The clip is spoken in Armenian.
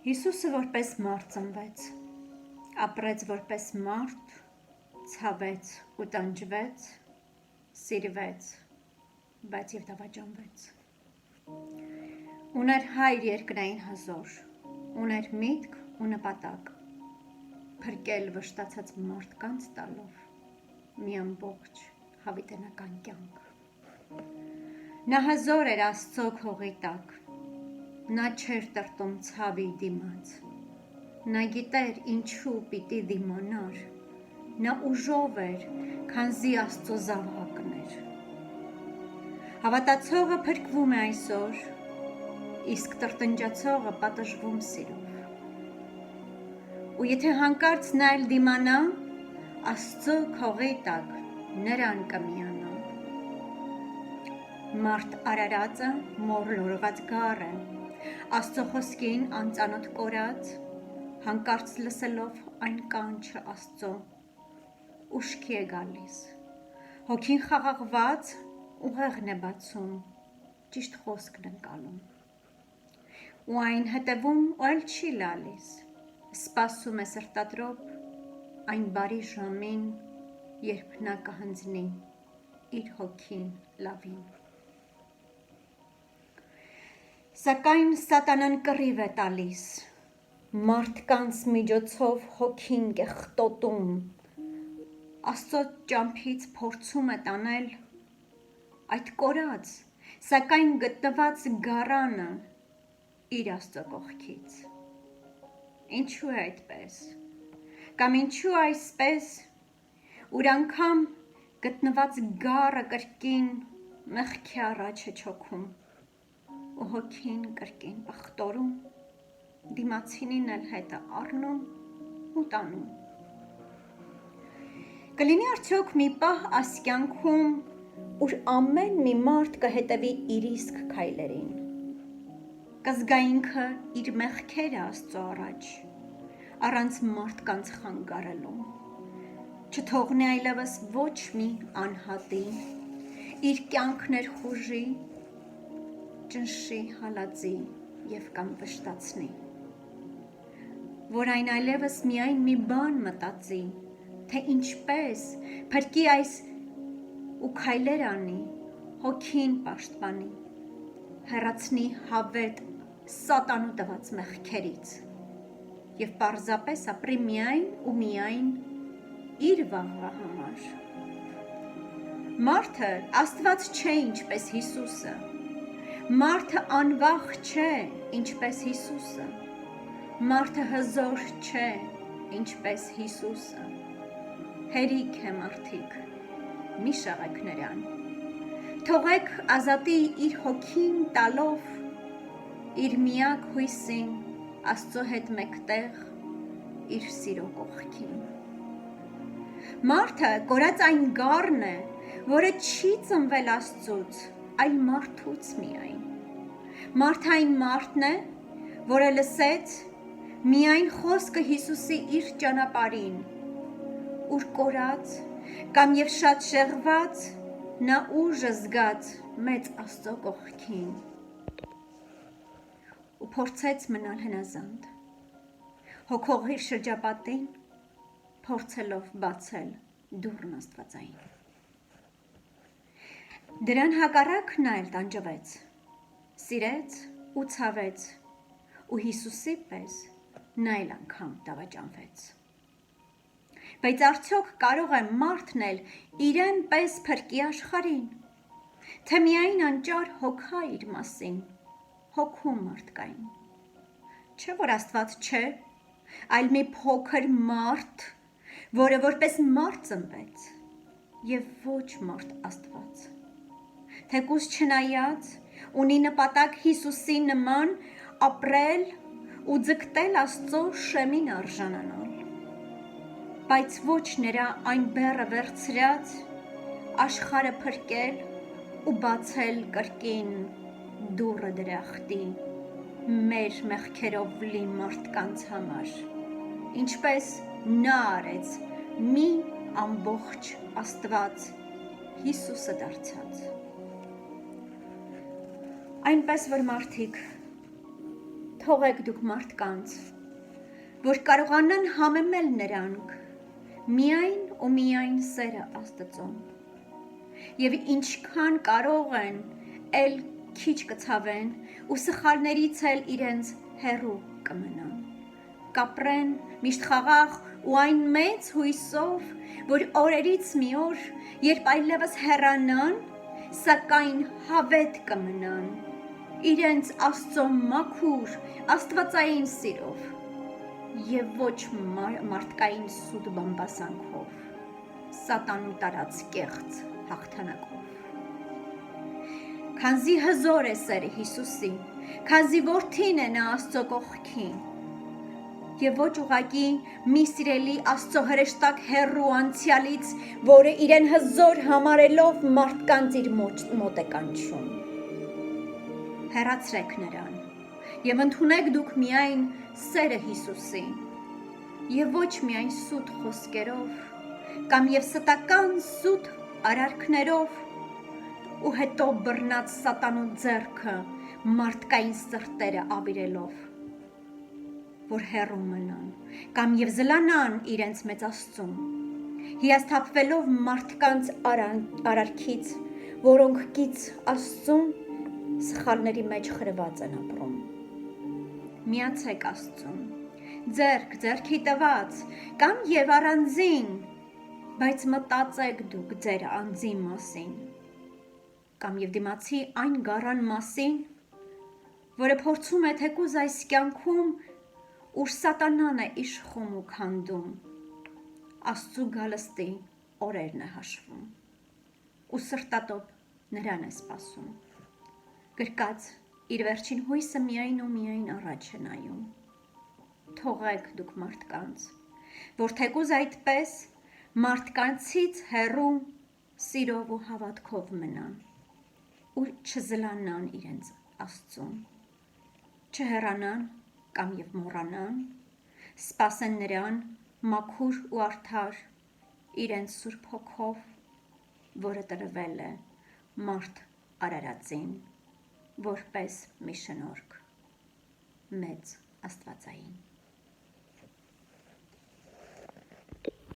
Հիսուսը որպես մարդ ծնվեց, ապրեց որպես մարդ, ցավեց ու տանջվեց, սիրվեց, բայց և դավաճանվեց։ Ուներ հայր երկնային հզոր, ուներ միտք ու նպատակ, փրկել վշտացած մարդկանց տալով մի ամբողջ հավիտենական կյանք։ Նա հզոր էր Աստծո քողի տակ, նա չէր տրտում ցավի դիմաց, նա գիտեր ինչու պիտի դիմանար, նա ուժով էր, քանզի Աստծո զավակն էր։ Հավատացողը փրկվում է այսօր, իսկ տրտնջացողը պատժվում սիրով։ Ու եթե հանկարծ նա էլ դիմանա, Աստծո քողի տակ նրան կմիանա։ Մարդ արարածը մոռլորված գառ է, Աստծո խոսքին անծանոթ կորած, հանկարծ լսելով այն կանչը Աստծո, ուշքի է գալիս, հոգին խաղաղված ուղեղն է բացում, ճիշտ խոսքն ընկալում, ու այն հետևում ու էլ չի լալիս, սպասում է սրտադրոք այն բարի ժամին, երբ նա կհանձնի իր հոգին լավին։ Սակայն սատանան կռիվ է տալիս, մարդկանց միջոցով հոգին կեղտոտում, Աստծո ճամփից փորձում է տանել այդ կորած, սակայն գտնված գառանը իր Աստծո կողքից։ Ինչու է այդպես, կամ ինչու այսպես, ուր անգամ գտնված գառը կրկին մեղքի առաջ է չոքում, ու հոգին կրկին պղտորում, դիմացինին էլ հետը առնում ու տանում։ Կլինի արդյոք մի պահ այս կյանքում, ուր ամեն մի մարդ կհետևի իր իսկ քայլերին, կզգա ինքը իր մեղքերը Աստծո առաջ, առանց մարդկանց խանգարելու, չթողնի այլևս ոչ մի անհատի, իր կյանքն ներխուժի, ճնշի, հալածի և կամ վշտացնի, որ այն այլևս միայն մի բան մտածի, թե ինչպես փրկի այս ու քայլեր անի, հոգին պաշտպանի, հեռացնի հավետ սատանու տված մեղքերից և պարզապես ապրի միայն ու միայն իր վաղվա համար։ Մարդը Աստված չէ ինչպես Հիսուսը, մարդը անվախ չէ ինչպես Հիսուսը, մարդը հզոր չէ ինչպես Հիսուսը, հերիք է մարդիկ, մի շաղեք նրան, թողեք ազատի իր հոգին տալով, իր միակ հույսին Աստծո հետ մեկտեղ իր սիրո կողքին։ Մարդը կորած այն գառն է, որը չի ծնվել Աստծուց, այլ մարդուց միայն։ Մարդը այն մարդն է, որը լսեց միայն խոսքը Հիսուսի իր ճանապարհին, ուր կորած կամ և շատ շեղված, նա ուժը զգաց մեծ Աստծո կողքին ու փորձեց մնալ հնազանդ, հոգող իր շրջապատին, փորձելով բացել դուռն աստվածային։ Դրան հակառակ նա էլ տանջվեց, սիրեց ու ցավեց, ու Հիսուսի պես նա էլ անգամ դավաճանվեց։ Բայց արդյոք կարող է մարդն էլ իրեն պես փրկի աշխարհին, թե միայն անճար հոգա իր մասին, հոգում մարդկային։ Չէ՞ որ Աստված չէ, այլ մի փոքր մարդ, որը որպես մարդ ծնվեց, և ոչ մարդ Աստված, թեկուզ չնայած ունի նպատակ Հիսուսի նման ապրել ու ձգտել Աստծո շեմին արժանանալ, բայց ոչ նրա այն բեռը վերցրած աշխարհը փրկել ու բացել կրկին դուռը դրախտի մեր մեղքերով լի մարդկանց համար, ինչպես նա արեց մի ամբողջ Աստված Հիսուսը դարձած։ Այնպես որ մարդիկ, Թողեք դուք մարդկանց, որ կարողանան համեմել նրանք միայն ու միայն սերը Աստծուն։ Եվ ինչքան կարող են, էլ քիչ կցավեն ու սխալներից էլ իրենց հեռու կմնան։ Կապրեն միշտ խաղաղ ու այն մեծ հույսով, որ օրերից մի օր, երբ այլևս հեռանան, սակայն հավետ կմնան իրենց Աստծո մաքուր աստվածային սիրով եւ ոչ մարդկային սուտ բամբասանքով, սատանու տարած կեղծ հաղթանակով։ Քանզի հզոր է սերը Հիսուսի, քանզի որդին է նա Աստծո կողքին, եւ ոչ ուղակի մի սիրելի Աստծո հրեշտակ հեռու անցյալից, որը իրեն հզոր համարելով մարդկանց իր մոտ է կանչում։ Հեռացրեք նրան եւ ընդունեք դուք միայն սերը Հիսուսի եւ ոչ միայն սուտ խոսքերով կամ եւ ստական սուտ արարքներով ու հետո բռնած սատանու ձեռքը մարդկային սրտերը ավիրելով, որ հեռու մնան կամ եւ զլանան իրենց մեծ Աստծուն, հիասթափվելով մարդկանց արարքից, որոնք գից Աստծուն սխալների մեջ խրված են ապրում։ Միացեք Աստծուն, ձեռքի տված կամ եւ առանձին, բայց մտածեք դուք ձեր անձի մասին կամ եւ դիմացի այն գառան մասին, որը փորձում է թեկուզ այս կյանքում, ուր սատանան է իշխում ու քանդում, Աստծու գալստի օրերն է հաշվում ու սրտատոպ նրան է սպասում։ Գրկած իր վերջին հույսը միայն ու միայն առաջ է նայում։ Թողեք դուք մարդկանց, որ թեկուզ այդպես մարդկանցից հեռու սիրով ու հավատքով մնան ու չզլանան իրենց Աստծուն, չհեռանան կամ եւ մոռանան, սպասեն նրան մաքուր ու արդար իրենց Սուրբ Հոգով, որը տրվել է մարդ արարածին, որպես մի շնորհք մեծ աստվածային։